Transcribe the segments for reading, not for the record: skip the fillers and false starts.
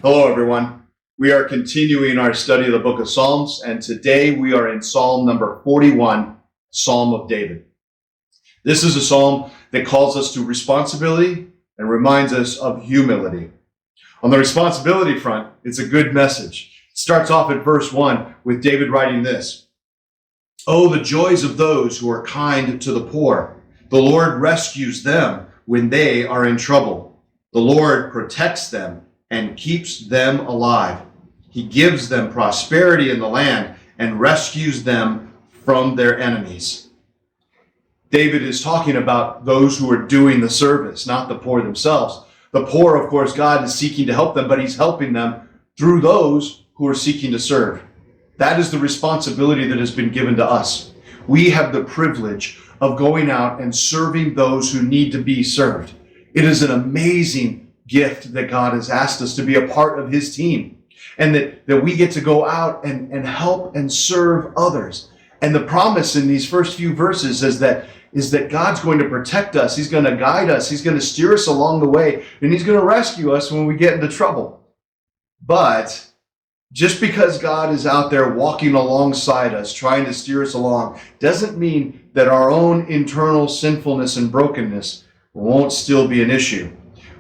Hello, everyone. We are continuing our study of the book of Psalms, and today we are in Psalm number 41, Psalm of David. This is a psalm that calls us to responsibility and reminds us of humility. On the responsibility front, it's a good message. It starts off at verse 1 with David writing this: "Oh, the joys of those who are kind to the poor. The Lord rescues them when they are in trouble. The Lord protects them and keeps them alive. He gives them prosperity in the land and rescues them from their enemies." David is talking about those who are doing the service, not the poor themselves. The poor, of course, God is seeking to help them, but he's helping them through those who are seeking to serve. That is the responsibility that has been given to us. We have the privilege of going out and serving those who need to be served. It is an amazing gift that God has asked us to be a part of his team, and that we get to go out and help and serve others. And the promise in these first few verses is that God's going to protect us. He's going to guide us. He's going to steer us along the way, and he's going to rescue us when we get into trouble. But just because God is out there walking alongside us, trying to steer us along, doesn't mean that our own internal sinfulness and brokenness won't still be an issue.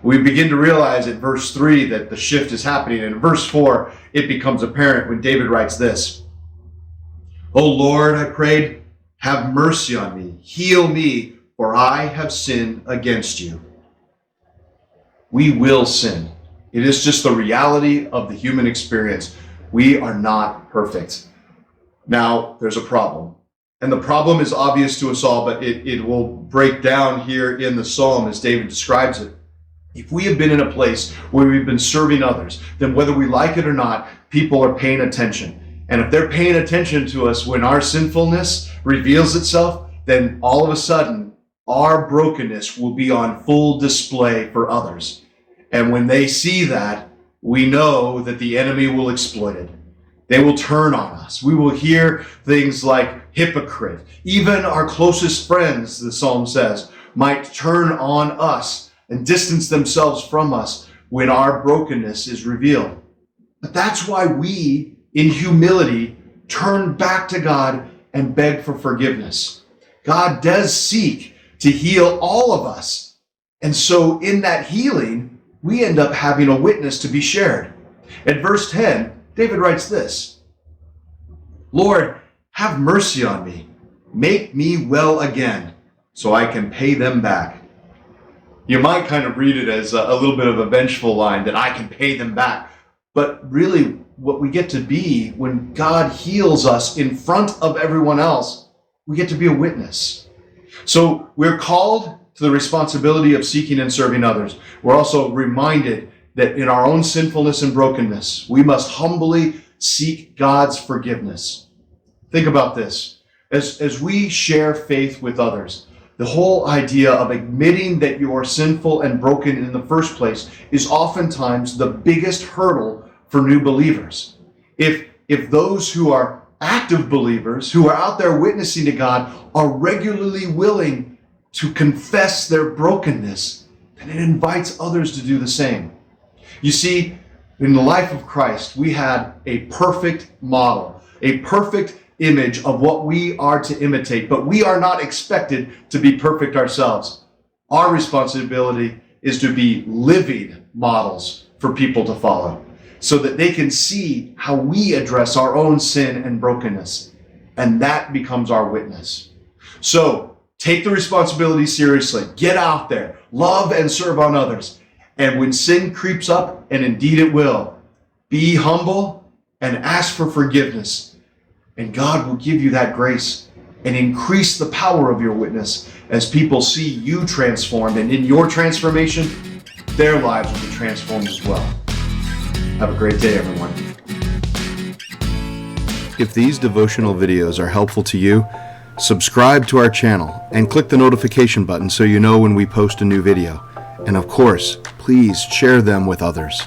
We begin to realize at verse 3 that the shift is happening. And in verse 4, it becomes apparent when David writes this: "O Lord, I prayed, have mercy on me. Heal me, for I have sinned against you." We will sin. It is just the reality of the human experience. We are not perfect. Now, there's a problem. And the problem is obvious to us all, but it will break down here in the psalm as David describes it. If we have been in a place where we've been serving others, then whether we like it or not, people are paying attention. And if they're paying attention to us when our sinfulness reveals itself, then all of a sudden, our brokenness will be on full display for others. And when they see that, we know that the enemy will exploit it. They will turn on us. We will hear things like hypocrite. Even our closest friends, the psalm says, might turn on us and distance themselves from us when our brokenness is revealed. But that's why we, in humility, turn back to God and beg for forgiveness. God does seek to heal all of us. And so in that healing, we end up having a witness to be shared. At verse 10, David writes this: "Lord, have mercy on me. Make me well again, so I can pay them back." You might kind of read it as a little bit of a vengeful line, that I can pay them back. But really, what we get to be when God heals us in front of everyone else, we get to be a witness. So we're called to the responsibility of seeking and serving others. We're also reminded that in our own sinfulness and brokenness, we must humbly seek God's forgiveness. Think about this. As we share faith with others, the whole idea of admitting that you are sinful and broken in the first place is oftentimes the biggest hurdle for new believers. If those who are active believers, who are out there witnessing to God, are regularly willing to confess their brokenness, then it invites others to do the same. You see, in the life of Christ, we had a perfect model, a perfect image of what we are to imitate, but we are not expected to be perfect ourselves. Our responsibility is to be living models for people to follow, so that they can see how we address our own sin and brokenness, and that becomes our witness. So take the responsibility seriously. Get out there, love and serve on others, and when sin creeps up, and indeed it will, be humble and ask for forgiveness. And God will give you that grace and increase the power of your witness as people see you transformed. And in your transformation, their lives will be transformed as well. Have a great day, everyone. If these devotional videos are helpful to you, subscribe to our channel and click the notification button so you know when we post a new video. And of course, please share them with others.